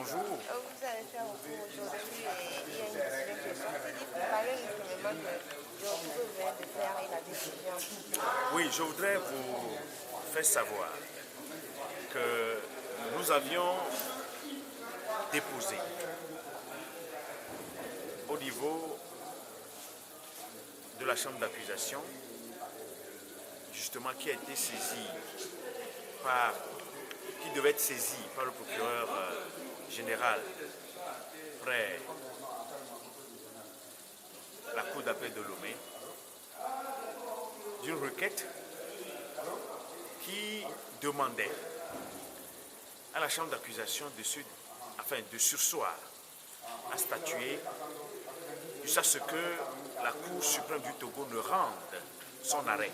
Bonjour. Vous allez faire recours aujourd'hui et il y a une décision qui est sortie. Il fallait justement que le recours vient de faire et la décision. Oui, je voudrais vous faire savoir que nous avions déposé au niveau de la chambre d'accusation, justement qui a été saisie qui devait être saisie par le procureur général près la cour d'appel de Lomé, d'une requête qui demandait à la chambre d'accusation de surseoir à statuer jusqu'à ce que la Cour suprême du Togo ne rende son arrêt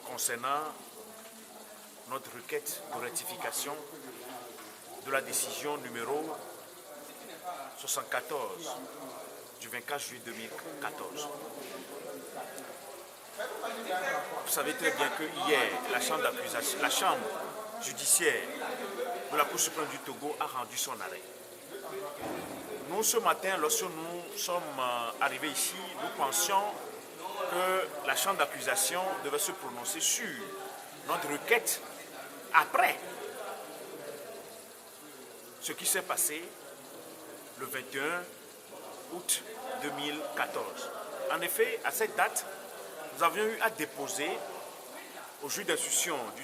concernant notre requête de rectification de la décision numéro 74 du 24 juillet 2014. Vous savez très bien que hier, la chambre judiciaire de la Cour suprême du Togo a rendu son arrêt. Nous, ce matin, lorsque nous sommes arrivés ici, nous pensions que la chambre d'accusation devait se prononcer sur notre requête après ce qui s'est passé le 21 août 2014. En effet, à cette date, nous avions eu à déposer au juge d'instruction du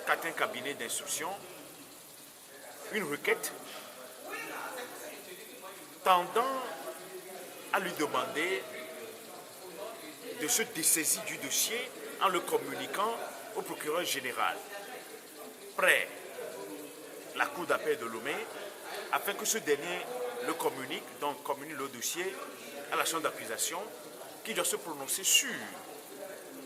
4e cabinet d'instruction une requête tendant à lui demander de se dessaisir du dossier en le communiquant au procureur général près la cour d'appel de Lomé afin que ce dernier le communique, donc communique le dossier à la chambre d'accusation qui doit se prononcer sur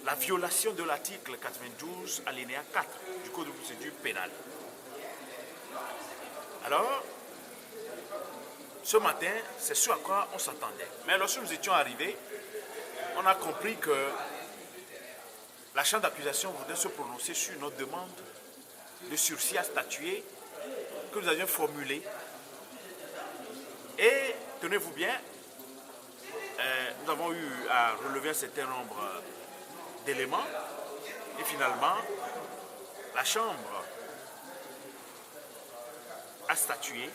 la violation de l'article 92 alinéa 4 du Code de procédure pénale. Alors, ce matin, c'est ce à quoi on s'attendait. Mais lorsque nous étions arrivés, on a compris que la chambre d'accusation voudrait se prononcer sur notre demande de sursis à statuer que nous avions formulée. Et, tenez-vous bien, nous avons eu à relever un certain nombre d'éléments. Et finalement, la Chambre a statué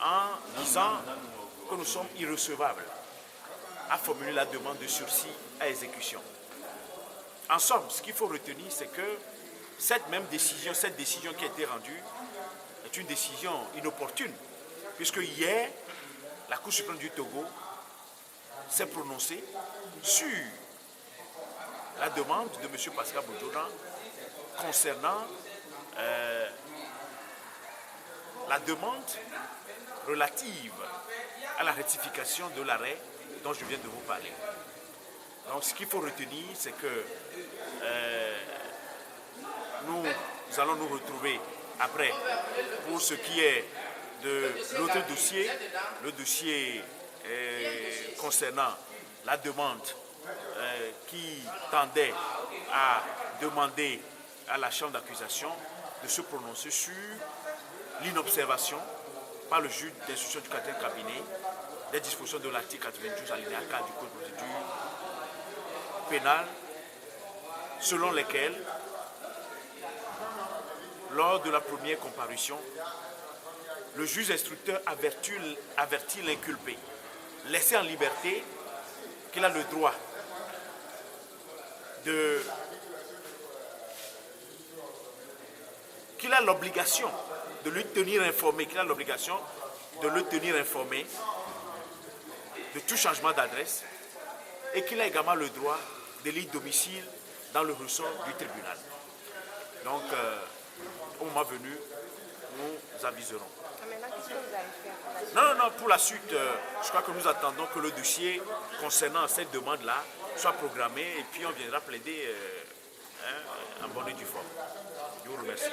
en disant que nous sommes irrecevables à formuler la demande de sursis à exécution. En somme, ce qu'il faut retenir, c'est que cette décision qui a été rendue est une décision inopportune, puisque hier, la Cour suprême du Togo s'est prononcée sur la demande de M. Pascal Bojordan concernant la demande relative à la rectification de l'arrêt dont je viens de vous parler. Donc ce qu'il faut retenir, c'est que nous allons nous retrouver après pour ce qui est de l'autre dossier, le dossier concernant la demande qui tendait à demander à la chambre d'accusation de se prononcer sur l'inobservation par le juge d'instruction du 4e cabinet des dispositions de l'article 92 alinéa 4 du Code de procédure pénale, selon lesquelles, lors de la première comparution, le juge instructeur avertit l'inculpé, laissé en liberté, qu'il a le droit qu'il a l'obligation de lui tenir informé, de tout changement d'adresse et qu'il a également le droit de lire domicile dans le ressort du tribunal. Donc, au moment venu, nous aviserons. Maintenant, qu'est-ce que vous allez faire pour la suite? Non, pour la suite, je crois que nous attendons que le dossier concernant cette demande-là soit programmé et puis on viendra plaider en bonne et due forme. Je vous remercie.